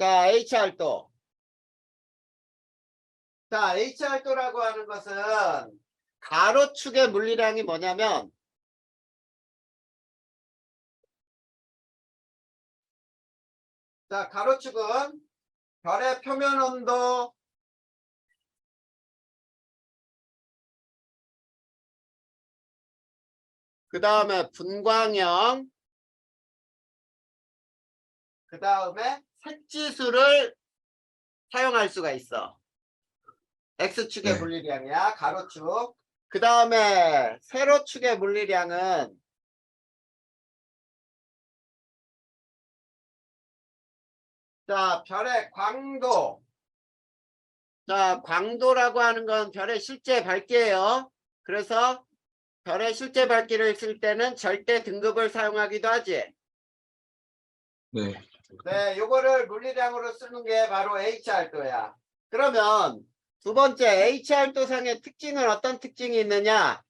자, H알도. 자, H알도라고 하는 것은 가로축의 물리량이 뭐냐면 자, 가로축은 별의 표면 온도 그 다음에 분광형 그 다음에 색지수를 사용할 수가 있어. X축의 네. 물리량이야. 가로축. 그 다음에 세로축의 물리량은 자, 별의 광도. 자, 광도라고 하는 건 별의 실제 밝기예요. 그래서 별의 실제 밝기를 쓸 때는 절대 등급을 사용하기도 하지. 네. 네, 요거를 물리량으로 쓰는 게 바로 H알도야. 그러면 두 번째 H알도상의 특징은 어떤 특징이 있느냐?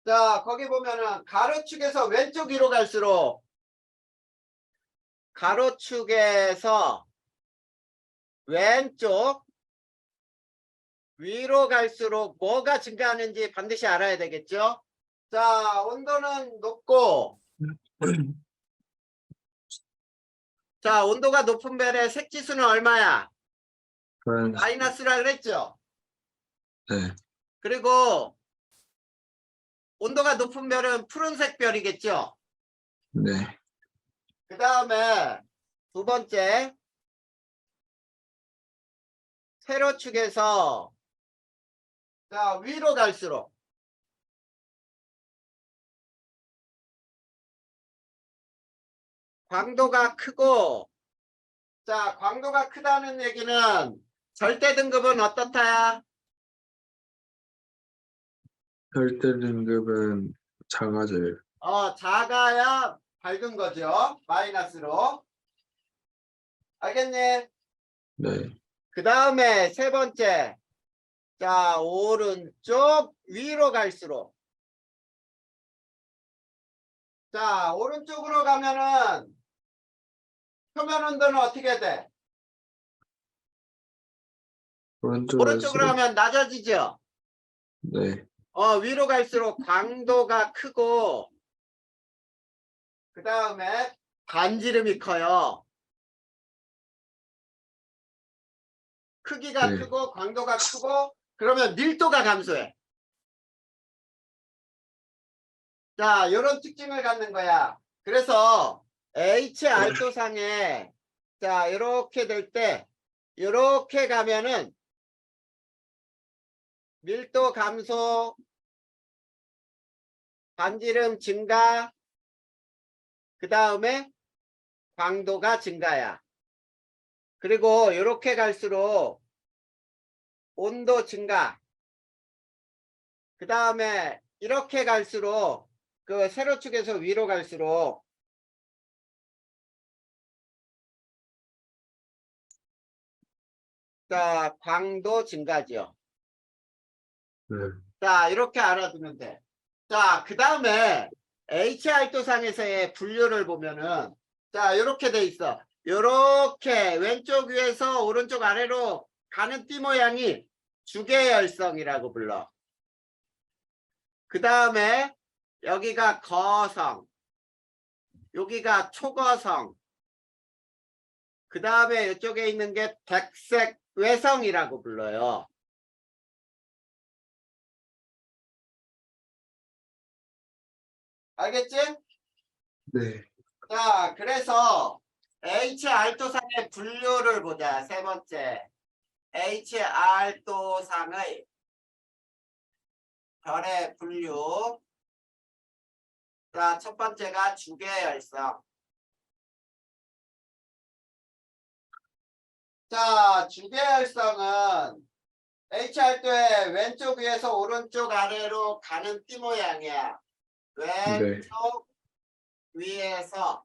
자, 거기 보면은 가로축에서 왼쪽 위로 갈수록 가로축에서 왼쪽 위로 갈수록 뭐가 증가하는지 반드시 알아야 되겠죠? 자, 온도는 높고 자, 온도가 높은 별의 색지수는 얼마야? 마이너스라 그랬죠? 네. 그리고 온도가 높은 별은 푸른색 별이겠죠? 네. 그 다음에 두 번째 세로축에서 자, 위로 갈수록 광도가 크고 자, 광도가 크다는 얘기는 절대 등급은 어떻다야? 절대 등급은 작아져요. 작아야 밝은 거죠. 마이너스로. 알겠니? 네. 그 다음에 세 번째. 자, 오른쪽 위로 갈수록. 자, 오른쪽으로 가면은 표면 온도는 어떻게 돼? 오른쪽으로 가면 낮아지죠? 네. 위로 갈수록 광도가 크고 그 다음에 반지름이 커요. 크기가 네. 크고 광도가 크고 그러면 밀도가 감소해. 자, 이런 특징을 갖는 거야. 그래서 H알도상에 자, 이렇게 될 때 이렇게 가면은 밀도 감소, 반지름 증가, 그 다음에 광도가 증가야. 그리고 이렇게 갈수록 온도 증가, 그 다음에 이렇게 갈수록 그 세로축에서 위로 갈수록 자, 광도 증가죠. 네. 자, 이렇게 알아두면 돼. 자, 그 다음에 H알도상에서의 분류를 보면은 자, 이렇게 돼 있어. 이렇게 왼쪽 위에서 오른쪽 아래로 가는 띠 모양이 주계열성이라고 불러. 그 다음에 여기가 거성, 여기가 초거성, 그 다음에 이쪽에 있는 게 백색 외성이라고 불러요. 알겠지? 네. 자, 그래서 H알도상의 분류를 보자. 세 번째. H알도상의 별의 분류. 자, 첫 번째가 주계열성. 자, 주계열성은 H알도의 왼쪽 위에서 오른쪽 아래로 가는 띠 모양이야. 왼쪽 위에서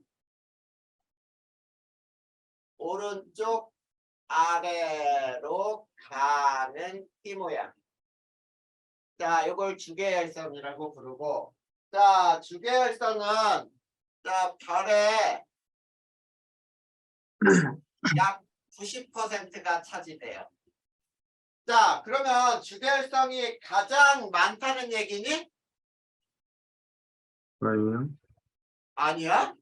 오른쪽 아래로 가는 띠 모양. 자, 이걸 주계열성이라고 부르고 자, 주계열성은 자, 별의 약 90%가 차지돼요. 자, 그러면 주계열성이 가장 많다는 얘기니? 아니요. 아니야?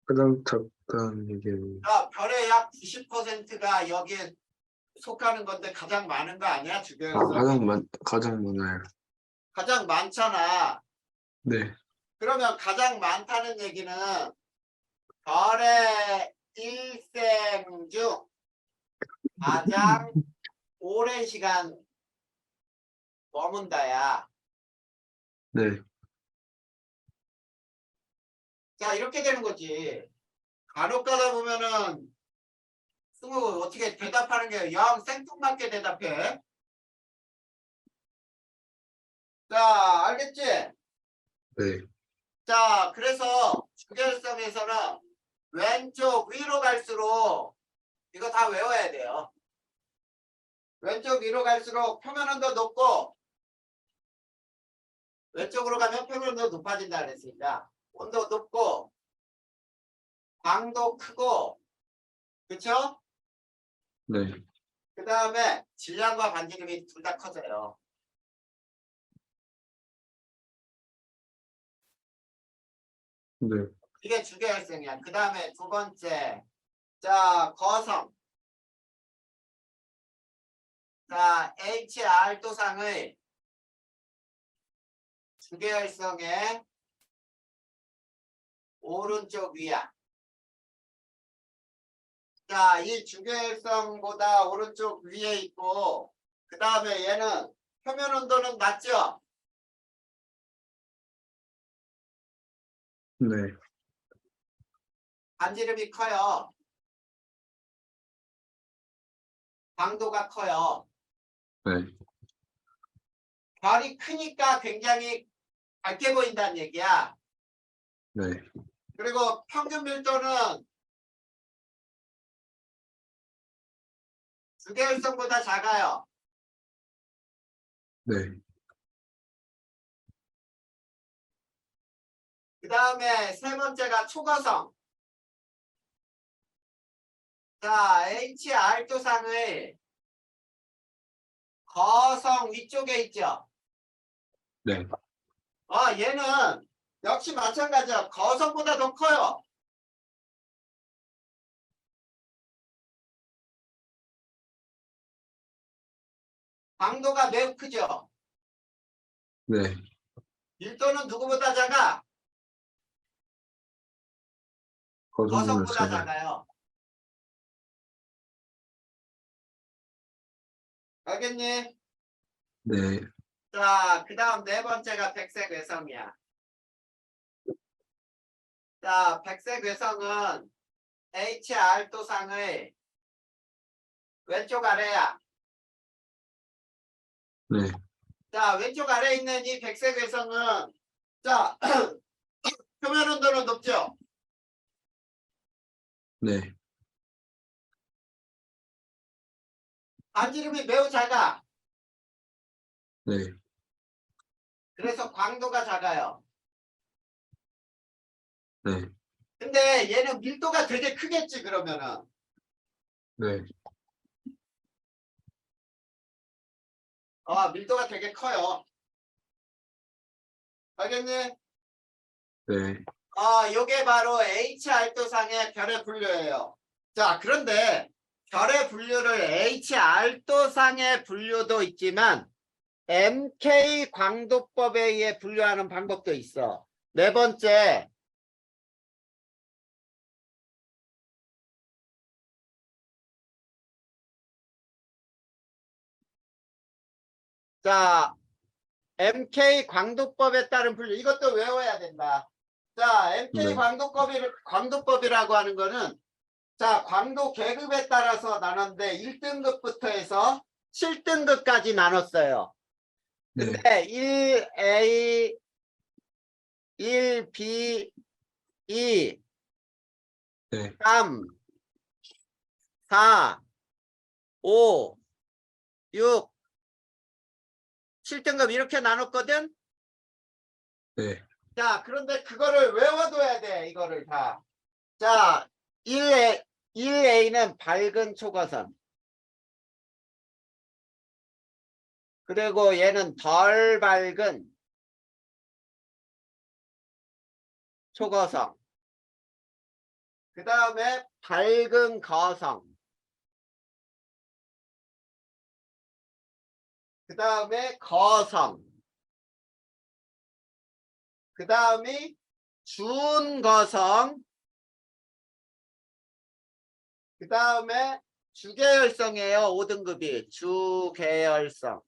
가장 작다는 얘기예요. 자, 별의 약 90%가 여기에 속하는 건데 가장 많은 거 아니야? 주계열성이? 가장 많아요. 가장 많잖아. 네. 그러면 가장 많다는 얘기는 별의 일생 중 가장 오랜 시간 머문다야. 네. 자, 이렇게 되는 거지. 간혹 가다 보면은 승우 어떻게 대답하는 게 영 생뚱맞게 대답해. 자, 알겠지? 네. 자, 그래서 주계열성에서는 왼쪽 위로 갈수록 이거 다 외워야 돼요. 왼쪽 위로 갈수록 표면 온도 높고 왼쪽으로 가면 표면 온도 높아진다 그랬으니까 온도 높고 광도 크고 그쵸? 네. 그 다음에 질량과 반지름이 둘 다 커져요. 네. 이게 주계열성이야. 그 다음에 두 번째 자 거성 자 HR 도상의 주계열성의 오른쪽 위야. 자, 이 주계열성보다 오른쪽 위에 있고 그 다음에 얘는 표면 온도는 낮죠? 네. 반지름이 커요. 광도가 커요. 네. 별이 크니까 굉장히 밝게 보인다는 얘기야. 네. 그리고 평균 밀도는 주계열성보다 작아요. 네. 그 다음에 세 번째가 초거성. 자, HR 도상의 거성 위쪽에 있죠. 네. 얘는 역시 마찬가지야. 거성보다 더 커요. 광도가 매우 크죠. 네. 밀도는 누구보다 작아? 거성보다 거성보다 작아요. 작아요. 알겠니? 네. 자, 그 다음 네 번째가 백색 외성이야. 자, 백색 외성은 HR 도상의 왼쪽 아래야. 네. 자, 왼쪽 아래에 있는 이 백색 외성은 자, 표면 온도는 높죠? 네. 반지름이 매우 작아. 네. 그래서 광도가 작아요. 네. 근데 얘는 밀도가 되게 크겠지 그러면은. 네. 밀도가 되게 커요. 알겠니? 네. 요게 바로 HR도상의 별의 분류예요. 자, 그런데 별의 분류를 HR도상의 분류도 있지만 MK 광도법에 의해 분류하는 방법도 있어. 네 번째. 자, MK 광도법에 따른 분류. 이것도 외워야 된다. 자, MK 네. 광도법이라고 하는 거는 자, 광도 계급에 따라서 나눴는데 1등급부터 해서 7등급까지 나눴어요. 네. 근데 1A, 1B, 2, 네. 3, 4, 5, 6, 7등급 이렇게 나눴거든. 네. 자, 그런데 그거를 외워둬야 돼. 이거를 다. 자, 1A는 밝은 초고선. 그리고 얘는 덜 밝은 초고성. 그 다음에 밝은 거성. 그 다음에 거성. 그 다음이 준거성. 그 다음에 주계열성이에요. 5등급이. 주계열성.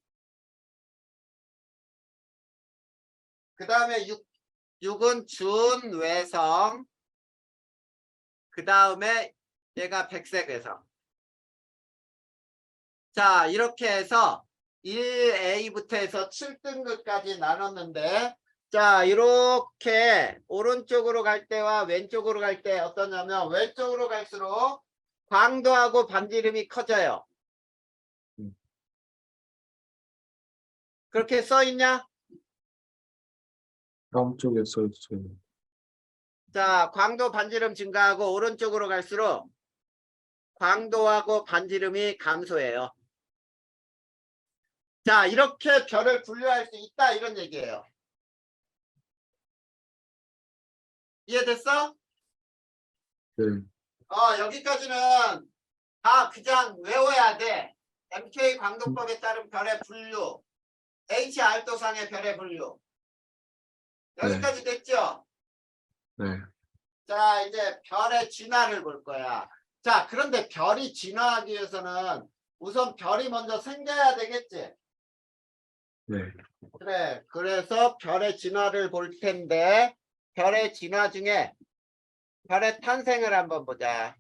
그 다음에 6은 준외성. 그 다음에 얘가 백색외성. 자, 이렇게 해서 1A부터 해서 7등급까지 나눴는데, 자, 이렇게 오른쪽으로 갈 때와 왼쪽으로 갈 때 어떠냐면, 왼쪽으로 갈수록 광도하고 반지름이 커져요. 그렇게 써 있냐? 다음 쪽에 써있어요. 자, 광도 반지름 증가하고 오른쪽으로 갈수록 광도하고 반지름이 감소해요. 자, 이렇게 별을 분류할 수 있다 이런 얘기예요. 이해됐어? 네. 여기까지는 다 그냥 외워야 돼. MK 광도법에 따른 별의 분류, HR도상의 별의 분류. 여기까지 됐죠? 네. 자, 이제 별의 진화를 볼 거야. 자, 그런데 별이 진화하기 위해서는 우선 별이 먼저 생겨야 되겠지? 네. 그래, 그래서 별의 진화를 볼 텐데, 별의 진화 중에 별의 탄생을 한번 보자.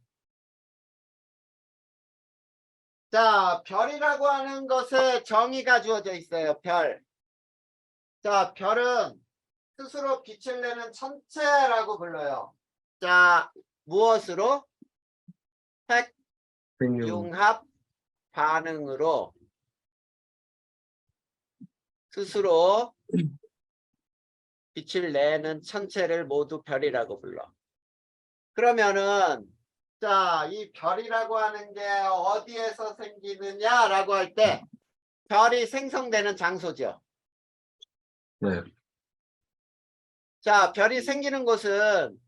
자, 별이라고 하는 것에 정의가 주어져 있어요. 별. 자, 별은 스스로 빛을 내는 천체라고 불러요. 자, 무엇으로? 생명. 핵융합 반응으로 스스로 빛을 내는 천체를 모두 별이라고 불러. 그러면은 자, 이 별이라고 하는 게 어디에서 생기느냐라고 할 때 별이 생성되는 장소죠. 네. 자, 별이 생기는 곳은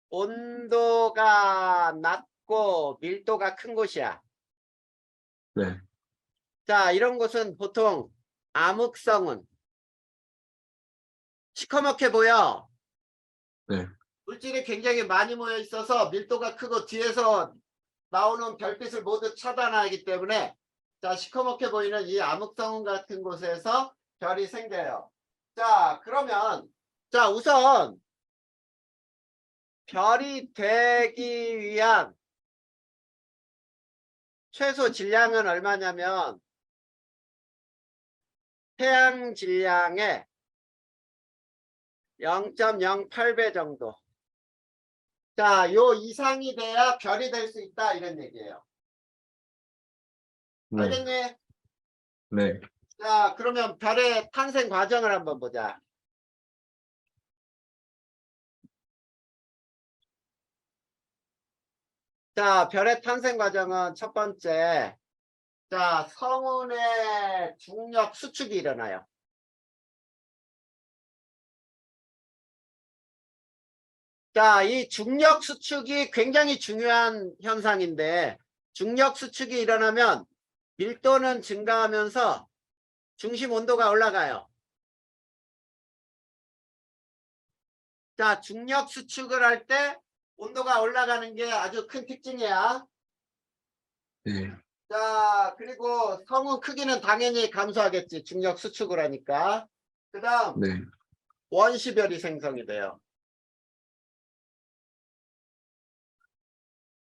온도가 낮고 밀도가 큰 곳이야. 네. 자, 이런 곳은 보통 암흑성은 시커멓게 보여. 네. 물질이 굉장히 많이 모여 있어서 밀도가 크고 뒤에서 나오는 별빛을 모두 차단하기 때문에 자, 시커멓게 보이는 이 암흑성운 같은 곳에서 별이 생겨요. 자, 그러면 자, 우선 별이 되기 위한 최소 질량은 얼마냐면 태양 질량의 0.08배 정도. 자, 요 이상이 돼야 별이 될 수 있다 이런 얘기예요. 네. 알겠니? 네. 자, 그러면 별의 탄생 과정을 한번 보자. 자, 별의 탄생 과정은 첫 번째, 자, 성운의 중력 수축이 일어나요. 자, 이 중력 수축이 굉장히 중요한 현상인데, 중력 수축이 일어나면 밀도는 증가하면서 중심 온도가 올라가요. 자, 중력 수축을 할 때 온도가 올라가는 게 아주 큰 특징이야. 네. 자, 그리고 성운 크기는 당연히 감소하겠지. 중력 수축을 하니까. 그 다음, 네. 원시별이 생성이 돼요.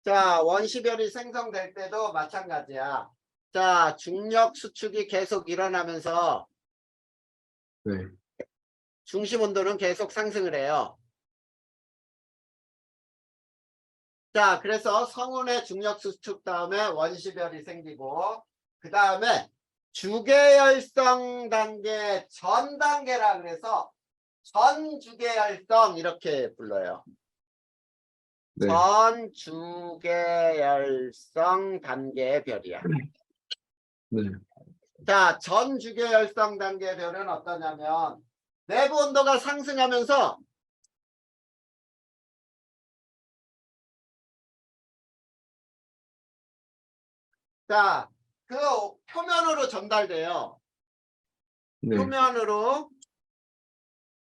자, 원시별이 생성될 때도 마찬가지야. 자, 중력 수축이 계속 일어나면서 네. 중심 온도는 계속 상승을 해요. 자, 그래서 성운의 중력 수축 다음에 원시별이 생기고, 그 다음에 주계열성 단계 전 단계라 그래서 전 주계열성 이렇게 불러요. 네. 전 주계열성 단계의 별이야. 네. 자, 전 주계열성 단계의 별은 어떠냐면 내부 온도가 상승하면서 자, 그 표면으로 전달돼요. 네. 표면으로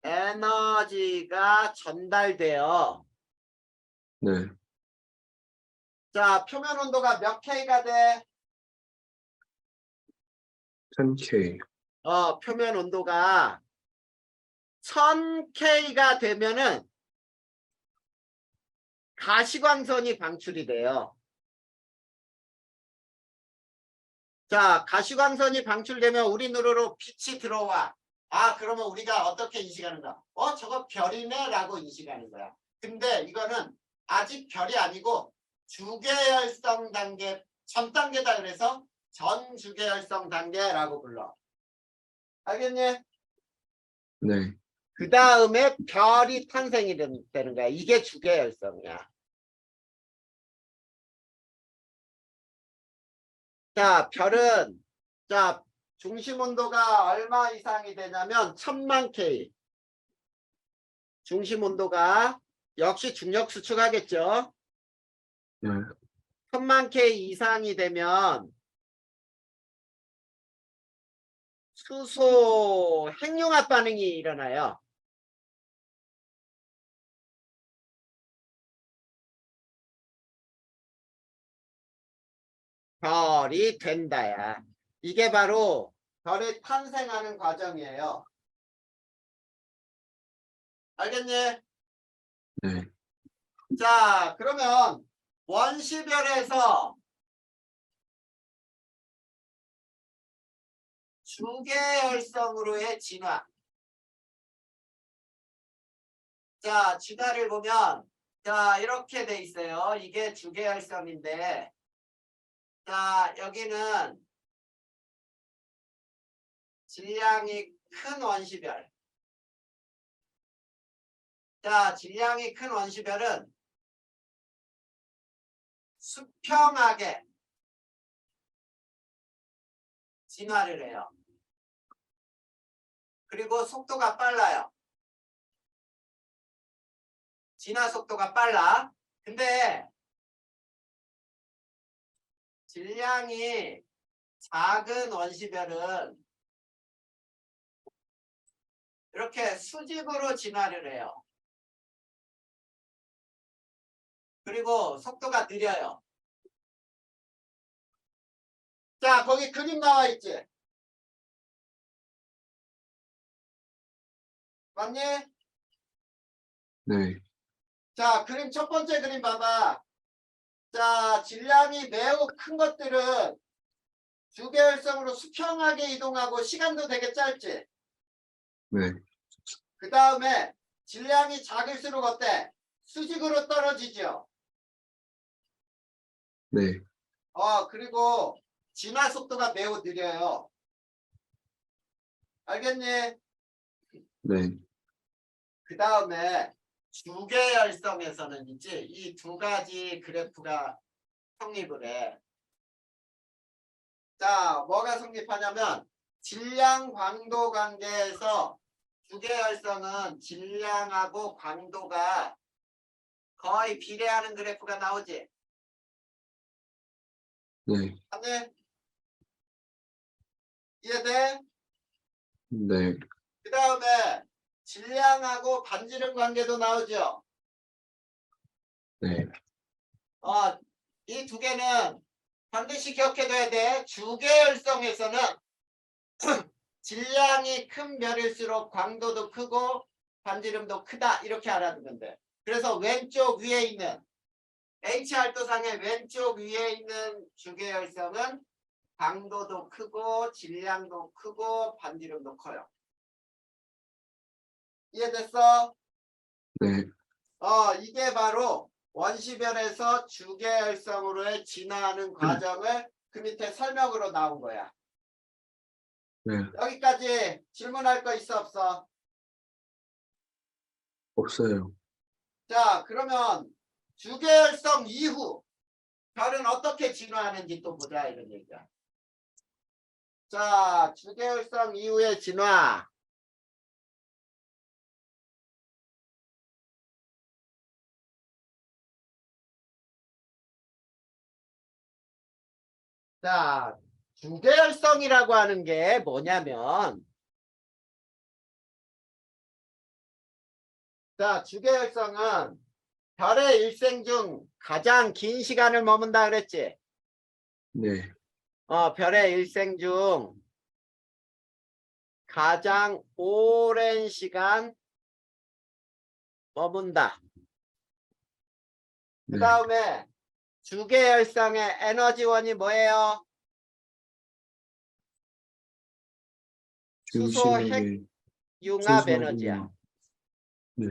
에너지가 전달돼요. 네. 자, 표면 온도가 몇 K가 돼? 1000K. 표면 온도가 1000K가 되면은 가시광선이 방출이 돼요. 자, 가시광선이 방출되면 우리 눈으로 빛이 들어와. 아, 그러면 우리가 어떻게 인식하는가? 저거 별이네 라고 인식하는 거야. 근데 이거는 아직 별이 아니고 주계열성 단계 전 단계다 그래서 전 주계열성 단계라고 불러. 알겠니? 네. 그 다음에 별이 탄생이 되는 거야. 이게 주계열성이야. 자, 별은 자 중심 온도가 얼마 이상이 되냐면 1000만 K. 중심 온도가 역시 중력 수축하겠죠. 네. 1000만 K 이상이 되면 수소 핵융합 반응이 일어나요. 별이 된다야. 이게 바로 별이 탄생하는 과정이에요. 알겠니? 네. 자, 그러면 원시별에서 주계열성으로의 진화. 자, 진화를 보면 자, 이렇게 돼 있어요. 이게 주계열성인데 자, 여기는 질량이 큰 원시별. 자, 질량이 큰 원시별은 수평하게 진화를 해요. 그리고 속도가 빨라요. 진화 속도가 빨라. 근데 질량이 작은 원시별은 이렇게 수직으로 진화를 해요. 그리고 속도가 느려요. 자, 거기 그림 나와 있지? 맞니? 네. 자, 그림 첫 번째 그림 봐봐. 자, 질량이 매우 큰 것들은 주계열성으로 수평하게 이동하고 시간도 되게 짧지? 네. 그 다음에 질량이 작을수록 어때? 수직으로 떨어지죠? 네. 그리고 진화 속도가 매우 느려요. 알겠니? 네. 그 다음에 주계열성에서는 이제 이 두 가지 그래프가 성립을 해. 자, 뭐가 성립하냐면 질량 광도 관계에서 주계열성은 질량하고 광도가 거의 비례하는 그래프가 나오지. 네. 맞네? 이해돼? 네. 그 다음에 질량하고 반지름 관계도 나오죠. 네. 이 두 개는 반드시 기억해둬야 돼. 주계열성에서는 질량이 큰 별일수록 광도도 크고 반지름도 크다. 이렇게 알아두면 돼. 그래서 왼쪽 위에 있는 H알도상의 왼쪽 위에 있는 주계열성은 광도도 크고 질량도 크고 반지름도 커요. 이해됐어? 네. 이게 바로 원시별에서 주계열성으로의 진화하는 과정을 그 밑에 설명으로 나온 거야. 네. 여기까지 질문할 거 있어 없어? 없어요. 자, 그러면 주계열성 이후 별은 어떻게 진화하는지 또 보자 이런 얘기야. 자, 주계열성 이후의 진화. 자, 주계열성이라고 하는 게 뭐냐면, 자, 주계열성은 별의 일생 중 가장 긴 시간을 머문다 그랬지? 네. 별의 일생 중 가장 오랜 시간 머문다. 그 네. 다음에 주계열성의 에너지원이 뭐예요? 수소 중심에게 핵융합 에너지야. 순수하군요. 네.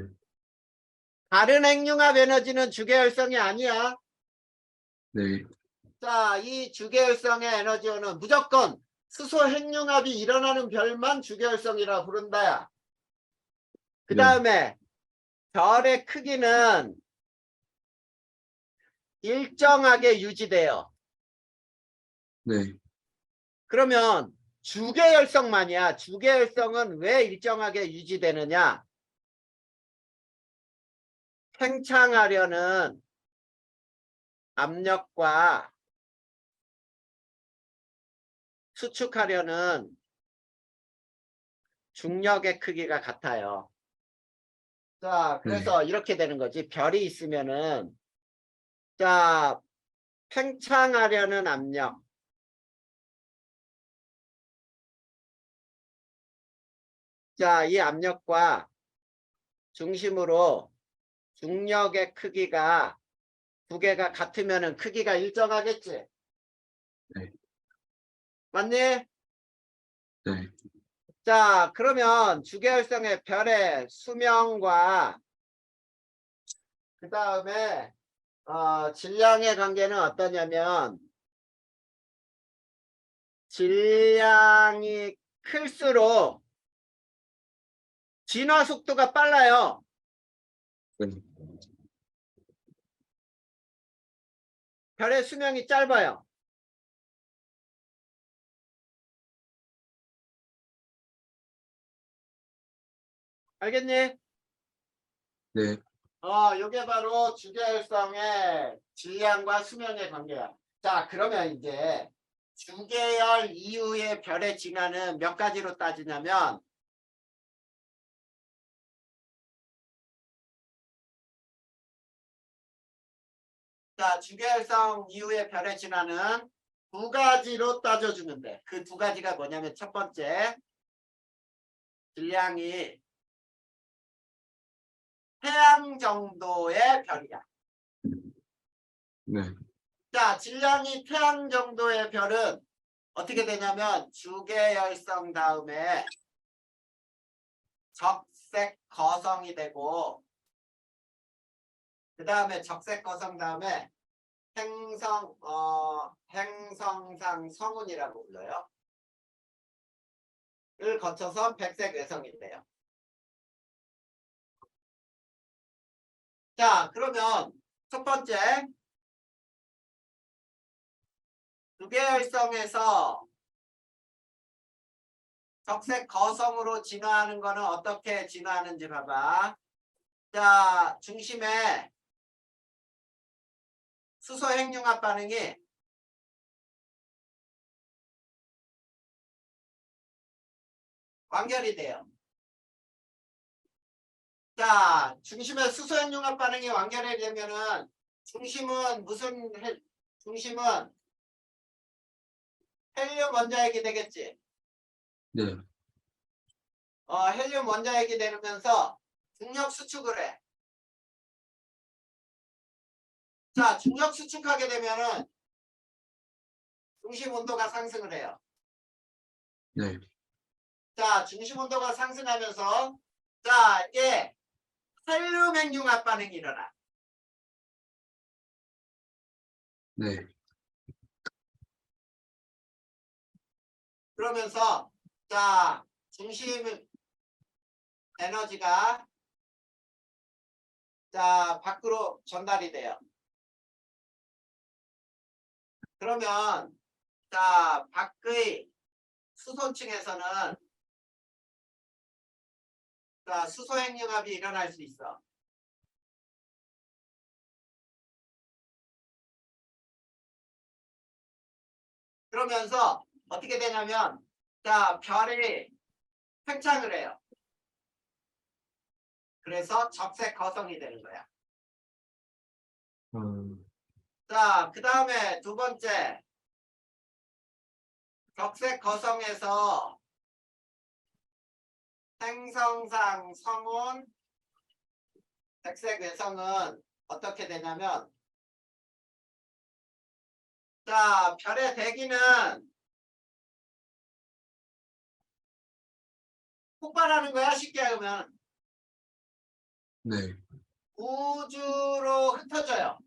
다른 핵융합 에너지는 주계열성이 아니야. 네. 자, 이 주계열성의 에너지원은 무조건 수소 핵융합이 일어나는 별만 주계열성이라 부른다. 그 네. 다음에 별의 크기는 일정하게 유지돼요. 네. 그러면 주계열성만이야. 주계열성은 왜 일정하게 유지되느냐? 팽창하려는 압력과 수축하려는 중력의 크기가 같아요. 자, 그래서 이렇게 되는 거지. 별이 있으면은, 자, 팽창하려는 압력. 자, 이 압력과 중심으로 중력의 크기가 두 개가 같으면은 크기가 일정하겠지. 네. 맞니? 네. 자, 그러면 주계열성의 별의 수명과 그 다음에 질량의 관계는 어떠냐면 질량이 클수록 진화 속도가 빨라요. 네. 별의 수명이 짧아요. 알겠니? 네. 요게 바로 주계열성의 질량과 수명의 관계야. 자, 그러면 이제 주계열 이후의 별의 진화는 몇 가지로 따지냐면 자, 주계열성 이후의 별의 진화는 두 가지로 따져주면 돼. 그 두 가지가 뭐냐면 첫 번째, 질량이 태양 정도의 별이야. 네. 자, 질량이 태양 정도의 별은 어떻게 되냐면 주계열성 다음에 적색 거성이 되고 그 다음에 적색 거성 다음에 행성상 성운이라고 불러요. 을 거쳐서 백색 외성인데요. 자, 그러면 첫 번째 주계열성에서 적색 거성으로 진화하는 거는 어떻게 진화하는지 봐봐. 자, 중심에 수소 핵융합 반응이 완결이 돼요. 자, 중심에 수소 핵융합 반응이 완결이 되면은 중심은 중심은 헬륨 원자핵이 되겠지. 네. 헬륨 원자핵이 되면서 중력 수축을 해. 자, 중력 수축하게 되면은 중심 온도가 상승을 해요. 네. 자, 중심 온도가 상승하면서 자, 이게 헬륨 핵융합 반응이 일어나. 네. 그러면서 자, 중심 에너지가 자, 밖으로 전달이 돼요. 그러면 자, 밖의 수소층에서는 자, 수소 핵융합이 일어날 수 있어. 그러면서 어떻게 되냐면 자, 별이 팽창을 해요. 그래서 적색 거성이 되는 거야. 자, 그 다음에 두 번째 적색 거성에서 행성상 성운 백색 외성은 어떻게 되냐면 자, 별의 대기는 폭발하는 거야. 쉽게 하면 네. 우주로 흩어져요.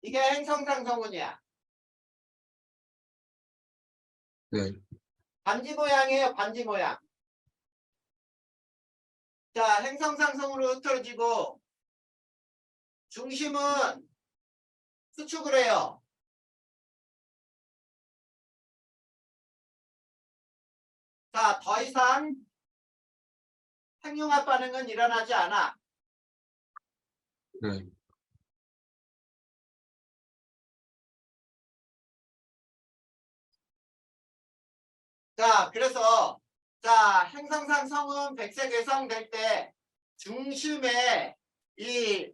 이게 행성상 성운이야. 네. 반지 모양이에요. 반지 모양. 자, 행성상 성운으로 흩어지고 중심은 수축을 해요. 자, 더 이상 핵융합 반응은 일어나지 않아. 네. 자, 그래서 자, 행성상 성은 백색 외성 될 때 중심에 이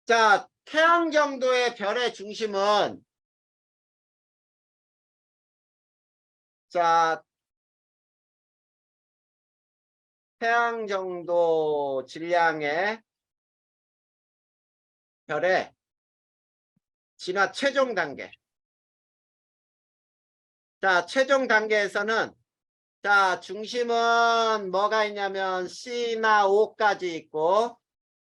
자, 태양 정도의 별의 중심은 자, 태양 정도 질량의 별의 진화 최종 단계. 자, 최종 단계에서는 자, 중심은 뭐가 있냐면 C나 O까지 있고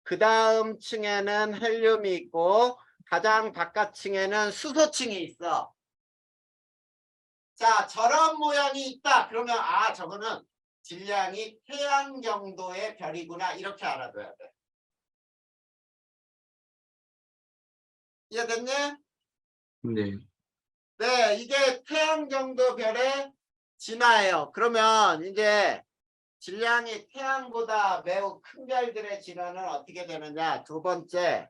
그 다음 층에는 헬륨이 있고 가장 바깥 층에는 수소층이 있어. 자, 저런 모양이 있다. 그러면 아, 저거는 질량이 태양 정도의 별이구나. 이렇게 알아둬야 돼. 이해됐니? 네. 네, 이게 태양 정도 별의 진화예요. 그러면 이제 질량이 태양보다 매우 큰 별들의 진화는 어떻게 되느냐? 두 번째,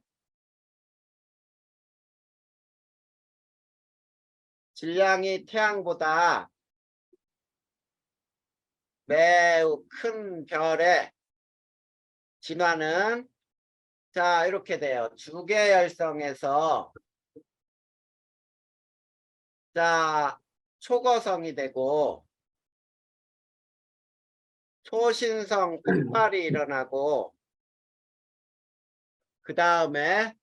질량이 태양보다 매우 큰 별의 진화는 자, 이렇게 돼요. 주계열성에서 자, 초거성이 되고 초신성 폭발이 일어나고 그 다음에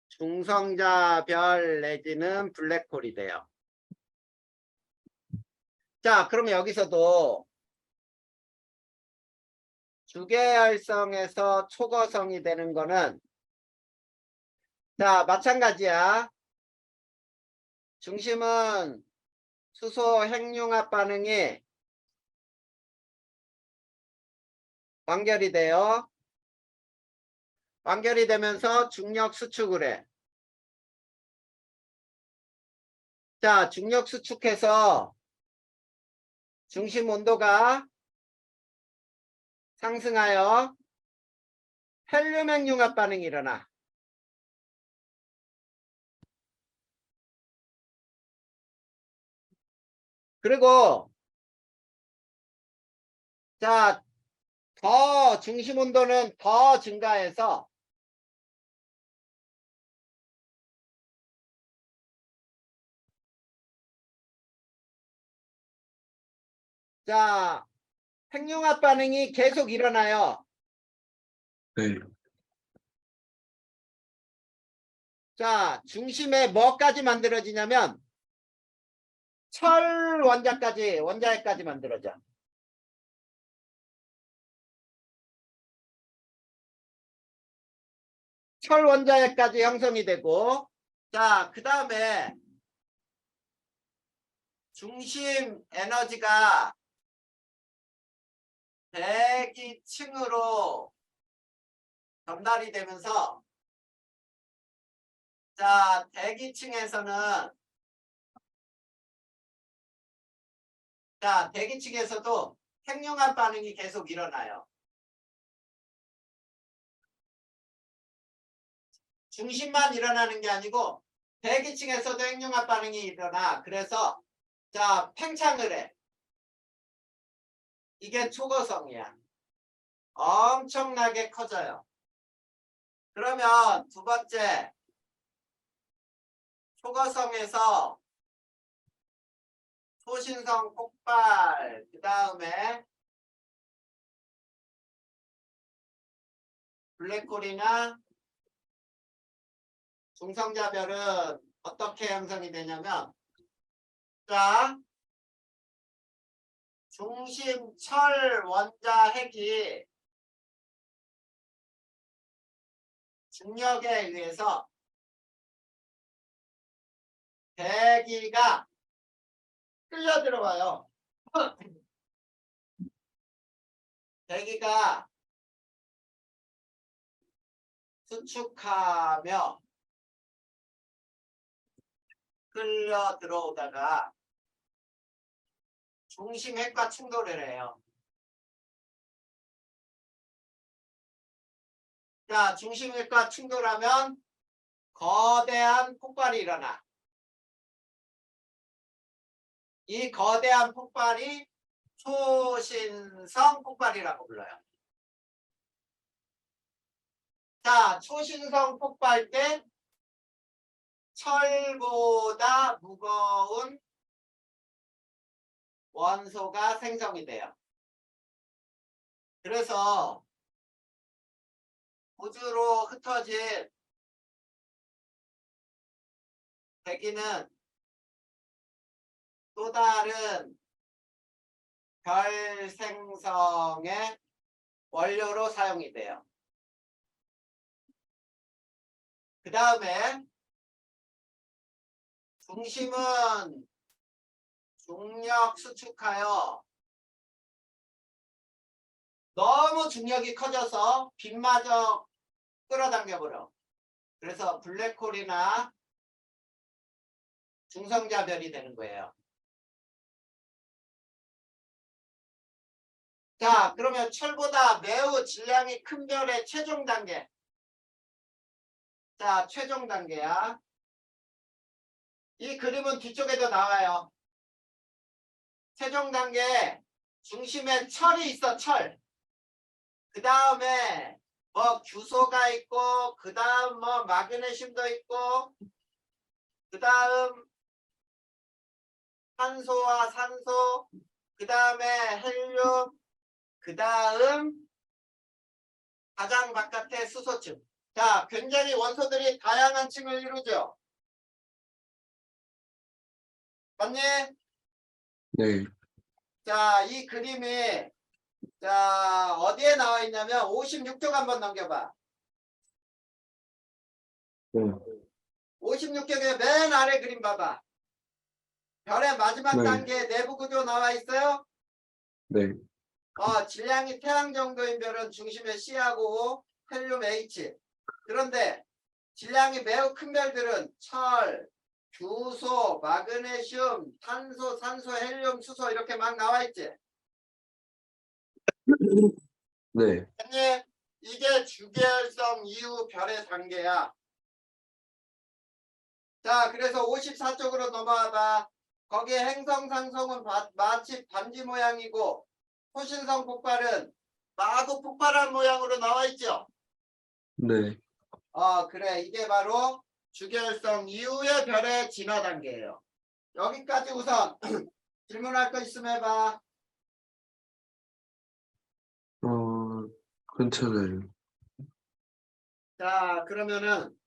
중성자별 내지는 블랙홀이 돼요. 자, 그럼 여기서도 주계열성에서 초거성이 되는 거는 자, 마찬가지야. 중심은 수소 핵융합 반응이 완결이 돼요. 완결이 되면서 중력 수축을 해. 자, 중력 수축해서 중심 온도가 상승하여 헬륨 핵융합 반응이 일어나. 그리고 자, 더 중심 온도는 더 증가해서 자, 핵융합 반응이 계속 일어나요. 네. 자, 중심에 뭐까지 만들어지냐면 철 원자핵까지 만들어져. 철 원자핵까지 형성이 되고, 자, 그 다음에 중심 에너지가 대기층으로 전달이 되면서, 자, 대기층에서도 핵융합 반응이 계속 일어나요. 중심만 일어나는 게 아니고 대기층에서도 핵융합 반응이 일어나. 그래서 자, 팽창을 해. 이게 초고성이야. 엄청나게 커져요. 그러면 두 번째, 초고성에서 초신성 폭발, 그 다음에 블랙홀이나 중성자별은 어떻게 형성이 되냐면, 자, 중심 철 원자 핵이 중력에 의해서 대기가 끌려 들어와요. 대기가 수축하며 끌려 들어오다가 중심핵과 충돌을 해요. 자, 중심핵과 충돌하면 거대한 폭발이 일어나. 이 거대한 폭발이 초신성 폭발이라고 불러요. 자, 초신성 폭발 때 철보다 무거운 원소가 생성이 돼요. 그래서 우주로 흩어진 대기는 또 다른 별 생성의 원료로 사용이 돼요. 그 다음에 중심은 중력 수축하여 너무 중력이 커져서 빛마저 끌어당겨 버려. 그래서 블랙홀이나 중성자별이 되는 거예요. 자, 그러면 철보다 매우 질량이 큰 별의 최종 단계. 자, 최종 단계야. 이 그림은 뒤쪽에도 나와요. 최종 단계에 중심에 철이 있어, 철. 그 다음에 뭐 규소가 있고, 그 다음 뭐 마그네슘도 있고, 그 다음 산소와 산소, 그 다음에 헬륨, 그 다음 가장 바깥에 수소층. 자, 굉장히 원소들이 다양한 층을 이루죠. 맞니? 네. 자, 이 그림이 자, 어디에 나와 있냐면 56쪽 한번 넘겨봐. 네. 56쪽에 맨 아래 그림 봐봐. 별의 마지막 네. 단계 내부 구조 나와 있어요? 네. 질량이 태양 정도인 별은 중심에 C하고 헬륨 H. 그런데 질량이 매우 큰 별들은 철, 규소, 마그네슘, 탄소, 산소, 헬륨, 수소 이렇게 막 나와 있지. 네. 아니, 이게 주계열성 이후 별의 단계야. 자, 그래서 54쪽으로 넘어와봐. 거기에 행성 상성은 마치 반지 모양이고 초신성 폭발은 마구 폭발한 모양으로 나와 있죠. 네. 그래. 이게 바로 주계열성 이후의 별의 진화 단계예요. 여기까지 우선 질문할 거 있으면 해봐. 괜찮아요. 자, 그러면은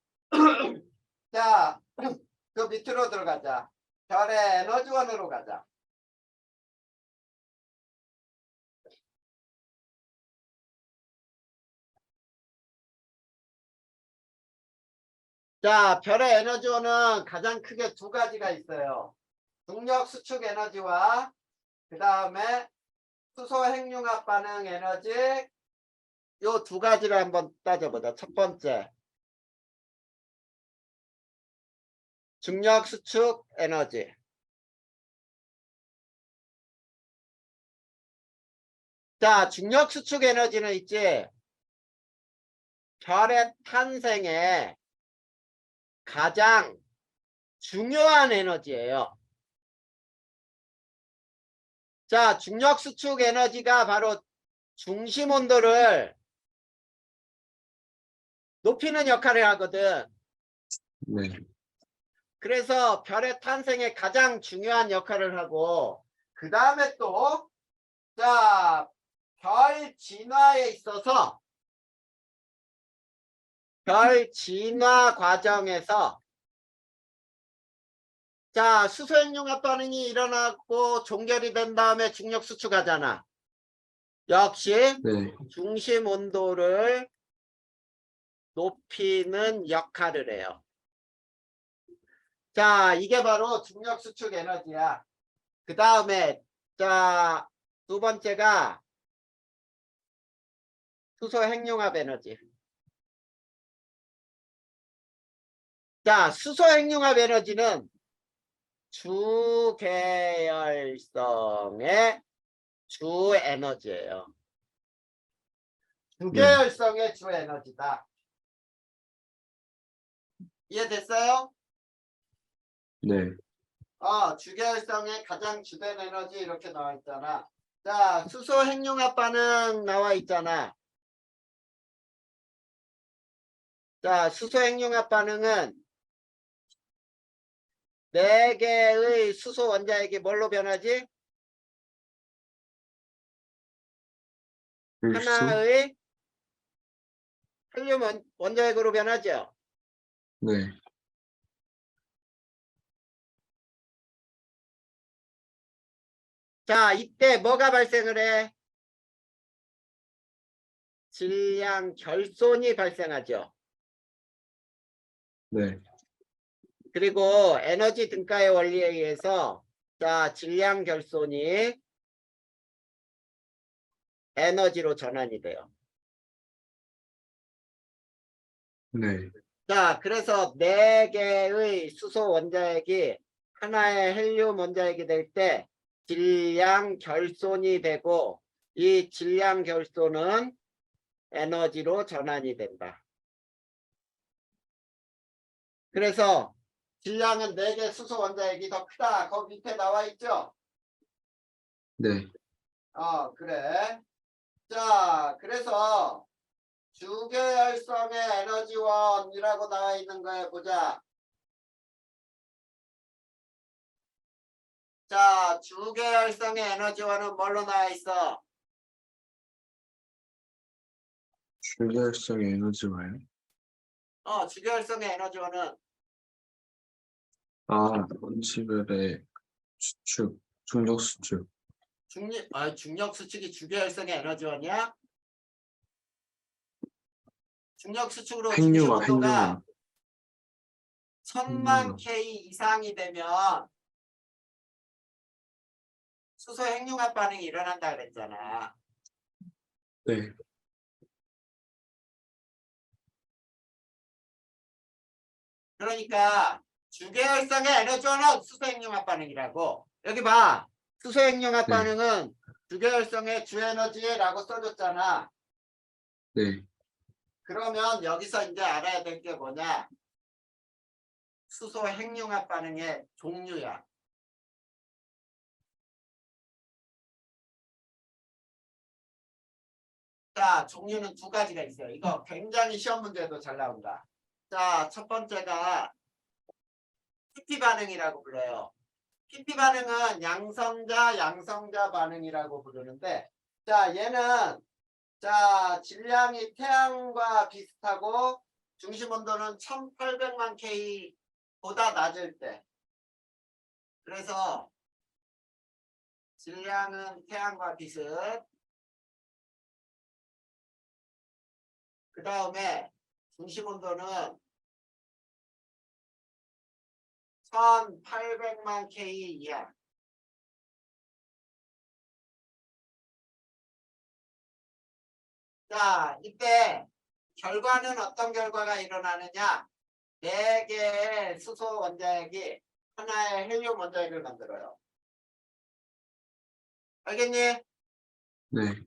자, 그 밑으로 들어가자. 별의 에너지원으로 가자. 자, 별의 에너지원은 가장 크게 두 가지가 있어요. 중력 수축 에너지와 그 다음에 수소 핵융합 반응 에너지, 요 두 가지를 한번 따져보자. 첫 번째, 중력 수축 에너지. 자, 중력 수축 에너지는 있지. 별의 탄생에 가장 중요한 에너지예요. 자, 중력 수축 에너지가 바로 중심 온도를 높이는 역할을 하거든. 네. 그래서 별의 탄생에 가장 중요한 역할을 하고, 그 다음에 또, 자, 별 진화에 있어서, 별 진화 과정에서, 자, 수소핵융합 반응이 일어나고 종결이 된 다음에 중력 수축하잖아. 역시 네. 중심 온도를 높이는 역할을 해요. 자, 이게 바로 중력 수축 에너지야. 그 다음에, 자, 두 번째가 수소 핵융합 에너지. 자, 수소 핵융합 에너지는 주계열성의 주 에너지예요. 주계열성의 주 에너지다. 이해됐어요? 네. 주계열성의 가장 주된 에너지 이렇게 나와 있잖아. 자, 수소 핵융합 반응 나와 있잖아. 자, 수소 핵융합 반응은 4개의 수소 원자핵이 뭘로 변하지? 일수? 하나의 헬륨 원자핵으로 변하죠. 네. 자, 이때 뭐가 발생을 해? 질량 결손이 발생하죠. 네. 그리고 에너지 등가의 원리에 의해서 자, 질량 결손이 에너지로 전환이 돼요. 네. 자, 그래서 4개의 수소 원자핵이 하나의 헬륨 원자핵이 될 때 질량 결손이 되고, 이 질량 결손은 에너지로 전환이 된다. 그래서 질량은 4개 수소 원자핵이 더 크다. 거기 밑에 나와 있죠? 네. 그래. 자, 그래서 주계열성의 에너지원이라고 나와 있는 거에 보자. 자, 주계열성의 에너지원은 뭘로 나와 있어? 주계열성의 에너지와요? 주계열성의 에너지원은 원시별의 수축, 중력 수축. 중력 수축이 주계열성의 에너지원이야? 중력 수축으로 중심 핵융합, 온도가 핵융합. 1000만 K 이상이 되면 수소 핵융합 반응이 일어난다 그랬잖아. 네. 그러니까 주계열성의 에너지원은 수소 핵융합 반응이라고. 여기 봐. 수소 핵융합 네. 반응은 주계열성의 주에너지라고 써줬잖아. 네. 그러면 여기서 이제 알아야 될 게 뭐냐? 수소 핵융합 반응의 종류야. 자, 종류는 두 가지가 있어요. 이거 굉장히 시험 문제에도 잘 나온다. 자, 첫 번째가 PP 반응이라고 불러요. PP 반응은 양성자 반응이라고 부르는데, 자, 얘는 자, 질량이 태양과 비슷하고 중심 온도는 1800만 K보다 낮을 때. 그래서 질량은 태양과 비슷. 그 다음에 중심 온도는 1800만 K 이하. 자, 이때 결과는 어떤 결과가 일어나느냐? 4개의 수소 원자핵이 하나의 헬륨 원자핵을 만들어요. 알겠니? 네.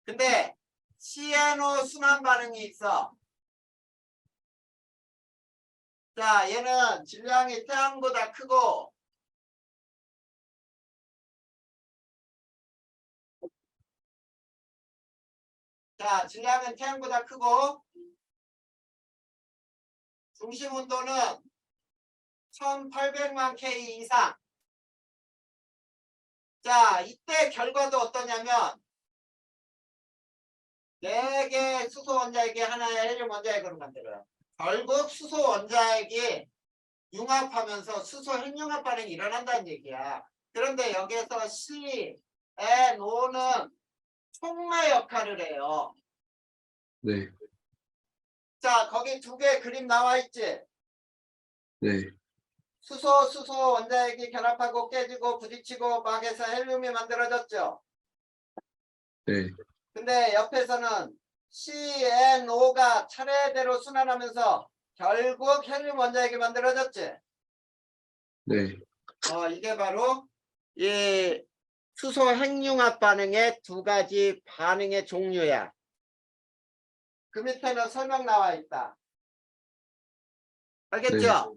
근데 CNO 순환 반응이 있어. 자, 얘는 질량이 태양보다 크고 자, 질량은 태양보다 크고 중심 온도는 1800만 K 이상. 자, 이때 결과도 어떠냐면 4개의 수소 원자핵이 하나의 헬륨 원자핵으로 만들어요. 결국 수소 원자핵이 융합하면서 수소 핵융합 반응이 일어난다는 얘기야. 그런데 여기에서 CNO는 촉매 역할을 해요. 네. 자, 거기 2개 그림 나와 있지? 네. 수소 원자핵이 결합하고 깨지고 부딪히고 막 해서 헬륨이 만들어졌죠. 네. 근데 옆에서는 CNO가 차례대로 순환하면서 결국 헬륨 원자핵이 만들어졌지. 네. 이게 바로 이 수소 핵융합 반응의 2가지 반응의 종류야. 그 밑에는 설명 나와 있다. 알겠죠?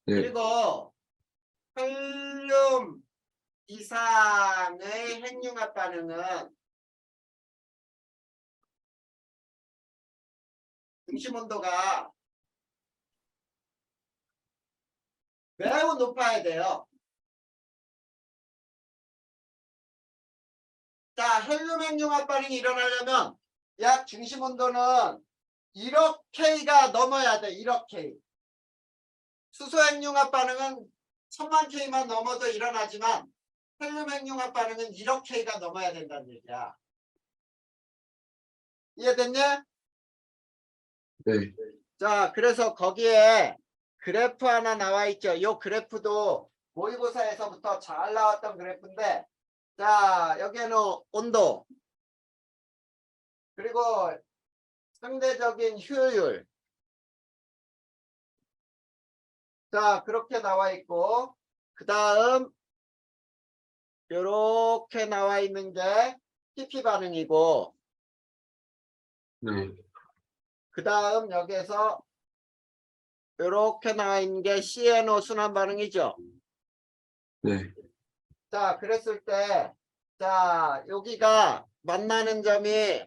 네. 그리고 헬륨 이상의 핵융합 반응은 중심 온도가 매우 높아야 돼요. 자, 헬륨 핵융합 반응이 일어나려면 약 중심 온도는 1억 K가 넘어야 돼. 1억 K. 수소 핵융합 반응은 1000만 K만 넘어도 일어나지만 헬륨 핵융합 반응은 1억 K가 넘어야 된다는 얘기야. 이해됐냐? 네. 자, 그래서 거기에 그래프 하나 나와 있죠. 이 그래프도 모의고사에서부터 잘 나왔던 그래프인데, 자, 여기에는 온도, 그리고 상대적인 효율. 자, 그렇게 나와 있고, 그 다음, 이렇게 나와 있는 게 PP 반응이고, 네. 그 다음 여기에서 이렇게 나와 있는 게 CNO 순환 반응이죠. 네. 자, 그랬을 때, 자, 여기가 만나는 점이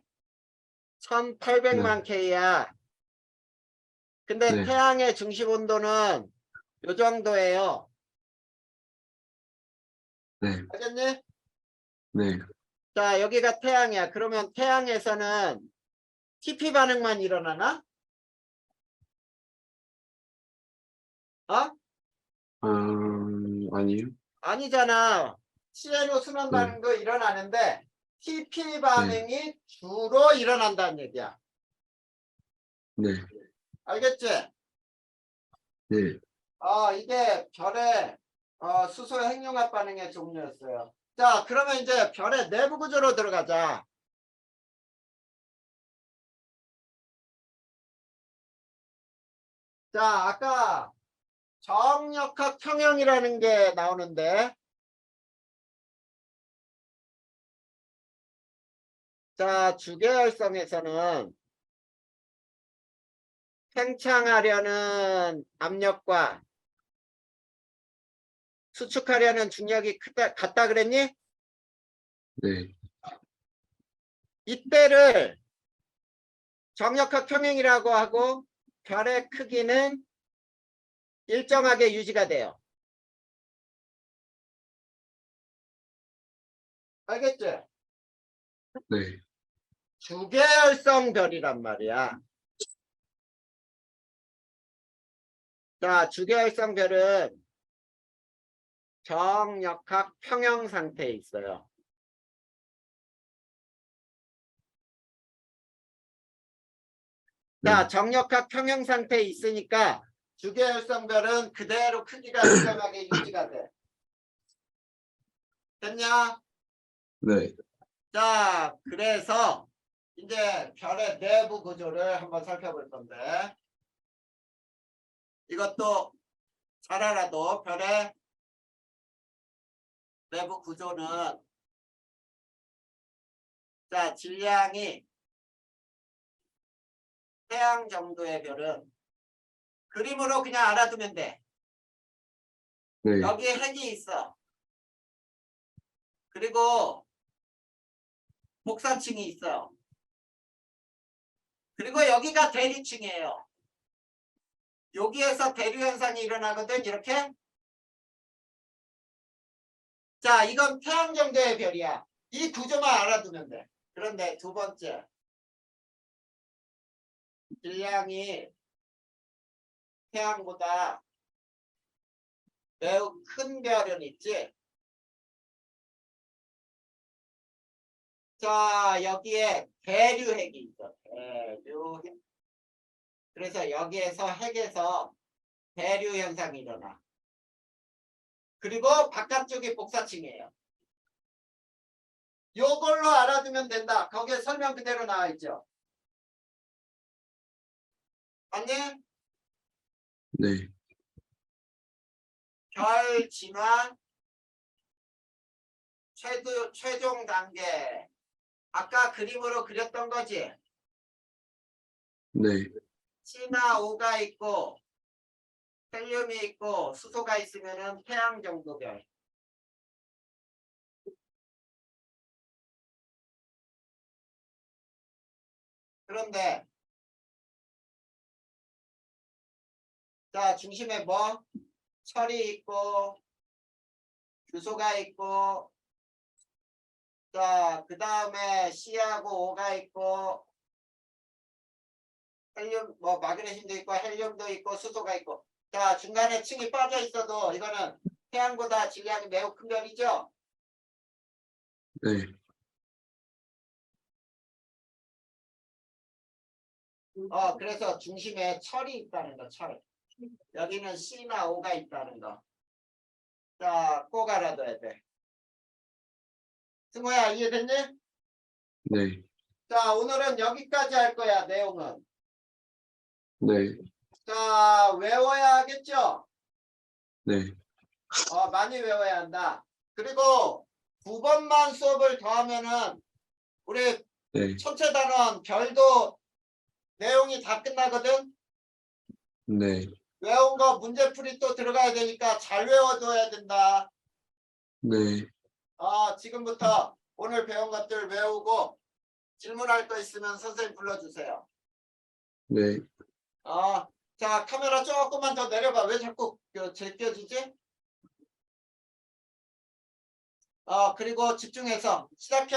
1800만 K야. 근데 네. 태양의 중심 온도는 요 정도예요. 네. 알겠니? 네. 자, 여기가 태양이야. 그러면 태양에서는 TP 반응만 일어나나? 어? 아니요. 아니잖아. CNO 순환 네. 반응도 일어나는데 TP 네. 반응이 주로 일어난다는 얘기야. 네. 알겠지? 네. 이게 별의 수소 핵융합 반응의 종류였어요. 자, 그러면 이제 별의 내부 구조로 들어가자. 자, 아까 정역학 평형이라는 게 나오는데, 자, 주계열성에서는 팽창하려는 압력과 수축하려는 중력이 같다 그랬니? 네. 이때를 정역학 평형이라고 하고 별의 크기는 일정하게 유지가 돼요. 알겠지? 네. 주계열성 별이란 말이야. 자, 주계열성 별은 정역학 평형 상태에 있어요. 네. 자, 정역학 평형 상태에 있으니까 주계열성별은 그대로 크기가 일정하게 유지가 돼. 됐냐? 네. 자, 그래서 이제 별의 내부 구조를 한번 살펴볼 건데, 이것도 잘 알아도 별의 내부 구조는, 자, 질량이 태양 정도의 별은 그림으로 그냥 알아두면 돼. 네. 여기에 핵이 있어. 그리고 복사층이 있어. 그리고 여기가 대류층이에요. 여기에서 대류 현상이 일어나거든. 이렇게. 자, 이건 태양 정도의 별이야. 이 구조만 알아두면 돼. 그런데 두 번째, 질량이 태양보다 매우 큰 별은 있지. 자, 여기에 대류핵이 있어. 대류핵. 그래서 여기에서 핵에서 대류 현상이 일어나. 그리고 바깥쪽이 복사층이에요. 요걸로 알아두면 된다. 거기에 설명 그대로 나와 있죠. 맞니? 네. 별 진화 최종 단계. 아까 그림으로 그렸던 거지. 네. C나 O가 있고 헬륨이 있고 수소가 있으면은 태양 정도 별. 그런데 자, 중심에 뭐? 철이 있고 규소가 있고, 자, 그 다음에 C하고 O가 있고, 헬륨, 뭐 마그네슘도 있고 헬륨도 있고 수소가 있고. 자, 중간에 층이 빠져 있어도 이거는 태양보다 질량이 매우 큰 별이죠. 네. 그래서 중심에 철이 있다는 거, 철. 여기는 C나 O가 있다는 거. 자, 꼭 알아둬야 돼. 승호야, 이해됐니? 네. 자, 오늘은 여기까지 할 거야, 내용은. 네. 자, 외워야 하겠죠? 네. 많이 외워야 한다. 그리고 9번만 수업을 더 하면은 우리 네. 천체 단원 별도 내용이 다 끝나거든. 네. 외운 거 문제풀이 또 들어가야 되니까 잘 외워둬야 된다. 네. 지금부터 오늘 배운 것들 외우고 질문할 거 있으면 선생님 불러주세요. 네. 자, 카메라 조금만 더 내려봐. 왜 자꾸 제껴지지? 그리고 집중해서 시작해.